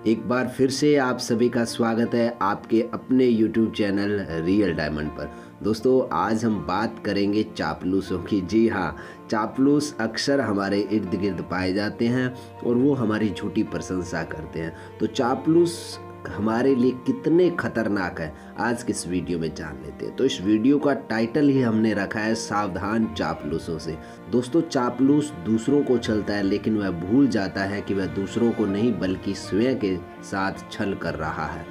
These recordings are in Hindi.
एक बार फिर से आप सभी का स्वागत है आपके अपने YouTube चैनल रियल डायमंड पर। दोस्तों आज हम बात करेंगे चापलूसों की। जी हाँ, चापलूस अक्सर हमारे इर्द गिर्द पाए जाते हैं और वो हमारी झूठी प्रशंसा करते हैं। तो चापलूस हमारे लिए कितने खतरनाक है आज के इस वीडियो में जान लेते हैं। तो इस वीडियो का टाइटल ही हमने रखा है सावधान चापलूसों से। दोस्तों चापलूस दूसरों को छलता है लेकिन वह भूल जाता है कि वह दूसरों को नहीं बल्कि स्वयं के साथ छल कर रहा है।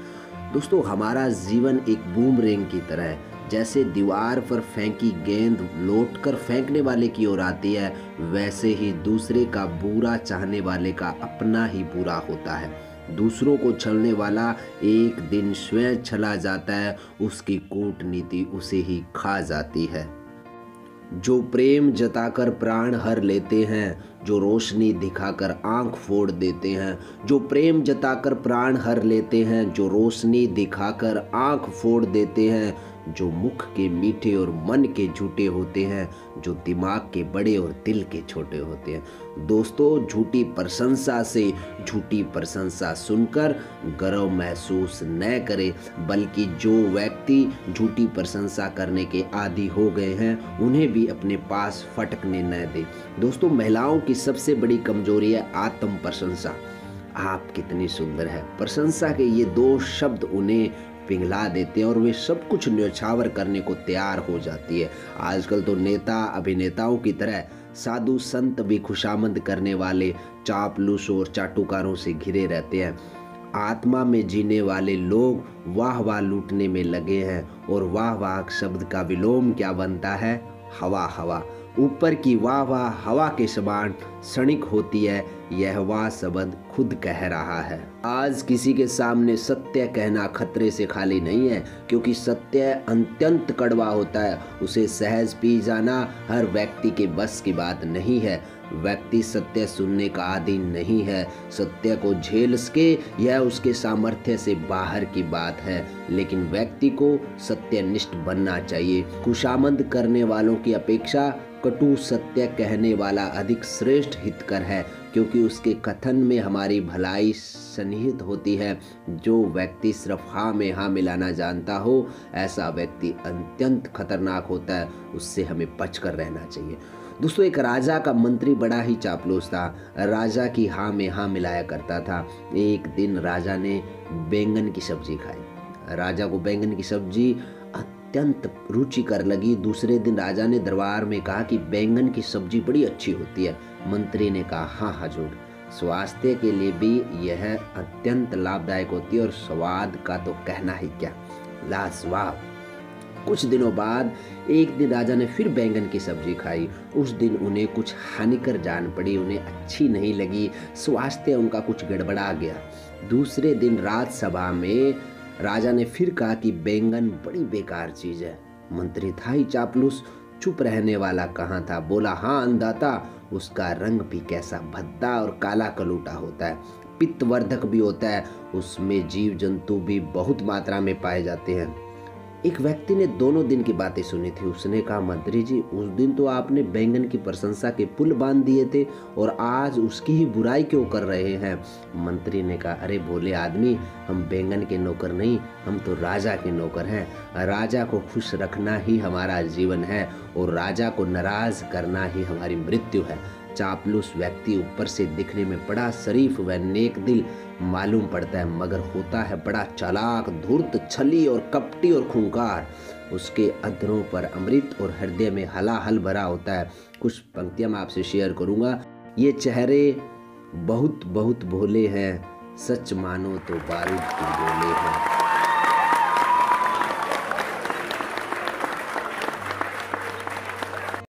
दोस्तों हमारा जीवन एक बूमरैंग की तरह है, जैसे दीवार पर फेंकी गेंद लौटकर फेंकने वाले की ओर आती है, वैसे ही दूसरे का बुरा चाहने वाले का अपना ही बुरा होता है। दूसरों को छलने वाला एक दिन स्वयं छला जाता है, उसकी कूटनीति उसे ही खा जाती है। जो प्रेम जताकर प्राण हर लेते हैं, जो रोशनी दिखाकर आंख फोड़ देते हैं। जो प्रेम जताकर प्राण हर लेते हैं, जो रोशनी दिखाकर आंख फोड़ देते हैं। जो मुख के मीठे और मन के झूठे होते हैं, जो दिमाग के बड़े और दिल के छोटे होते हैं। दोस्तों झूठी प्रशंसा से झूठी प्रशंसा सुनकर गर्व महसूस न करें, बल्कि जो व्यक्ति झूठी प्रशंसा करने के आदी हो गए हैं उन्हें भी अपने पास फटकने न दें। दोस्तों महिलाओं की सबसे बड़ी कमजोरी है आत्म प्रशंसा। आप कितनी सुंदर है, प्रशंसा के ये दो शब्द उन्हें पिघला देते हैं और वे सब कुछ न्यौछावर करने को तैयार हो जाती है। आजकल तो नेता अभिनेताओं की तरह साधु संत भी खुशामद करने वाले चापलूस और चाटुकारों से घिरे रहते हैं। आत्मा में जीने वाले लोग वाह वाह लूटने में लगे हैं और वाह वाह शब्द का विलोम क्या बनता है, हवा हवा। ऊपर की वाह वाह हवा के समान क्षणिक होती है, यह वाह शब्द खुद कह रहा है। आज किसी के सामने सत्य कहना खतरे से खाली नहीं है, क्योंकि सत्य अत्यंत कड़वा होता है। उसे सहज पी जाना हर व्यक्ति के बस की बात नहीं है। व्यक्ति सत्य सुनने का आदी नहीं है, सत्य को झेल सके यह उसके सामर्थ्य से बाहर की बात है। लेकिन व्यक्ति को सत्यनिष्ठ बनना चाहिए। खुशामद करने वालों की अपेक्षा कटु सत्य कहने वाला अधिक श्रेष्ठ हितकर है, क्योंकि उसके कथन में हमारी भलाई सन्निहित होती है। जो व्यक्ति सिर्फ हाँ में हाँ मिलाना जानता हो, ऐसा व्यक्ति अत्यंत खतरनाक होता है, उससे हमें बचकर रहना चाहिए। दोस्तों एक राजा का मंत्री बड़ा ही चापलूस था। राजा की हाँ में हाँ मिलाया करता था। एक दिन राजा ने बैंगन की सब्जी खाई। राजा को बैंगन की सब्जी अत्यंत रुचिकर लगी। दूसरे दिन राजा ने दरबार में कहा कि बैंगन की सब्जी बड़ी अच्छी होती है। मंत्री ने कहा हाँ हजूर, स्वास्थ्य के लिए भी यह अत्यंत लाभदायक होती है और स्वाद का तो कहना ही क्या, लाजवाब। कुछ दिनों बाद एक दिन राजा ने फिर बैंगन की सब्जी खाई। उस दिन उन्हें कुछ हानिकर जान पड़ी, उन्हें अच्छी नहीं लगी, स्वास्थ्य उनका कुछ गड़बड़ा गया। दूसरे दिन राजसभा में राजा ने फिर कहा कि बैंगन बड़ी बेकार चीज है। मंत्री था ही चापलूस, चुप रहने वाला कहाँ था, बोला हाँ अंधाता, उसका रंग भी कैसा भद्दा और काला कलूटा होता है, पित्तवर्धक भी होता है, उसमें जीव जंतु भी बहुत मात्रा में पाए जाते हैं। एक व्यक्ति ने दोनों दिन की बातें सुनी थी। उसने कहा मंत्री जी, उस दिन तो आपने बैंगन की प्रशंसा के पुल बांध दिए थे और आज उसकी ही बुराई क्यों कर रहे हैं। मंत्री ने कहा अरे भोले आदमी, हम बैंगन के नौकर नहीं, हम तो राजा के नौकर हैं। राजा को खुश रखना ही हमारा जीवन है और राजा को नाराज करना ही हमारी मृत्यु है। चापलूस व्यक्ति ऊपर से दिखने में बड़ा शरीफ व नेक दिल मालूम पड़ता है, मगर होता है बड़ा चालाक, धूर्त, छली और कपटी और खूंखार। उसके अधरों पर अमृत और हृदय में हलाहल भरा होता है। कुछ पंक्तियां मैं आपसे शेयर करूंगा। ये चेहरे बहुत बहुत भोले हैं, सच मानो तो बारूद के गोले हैं।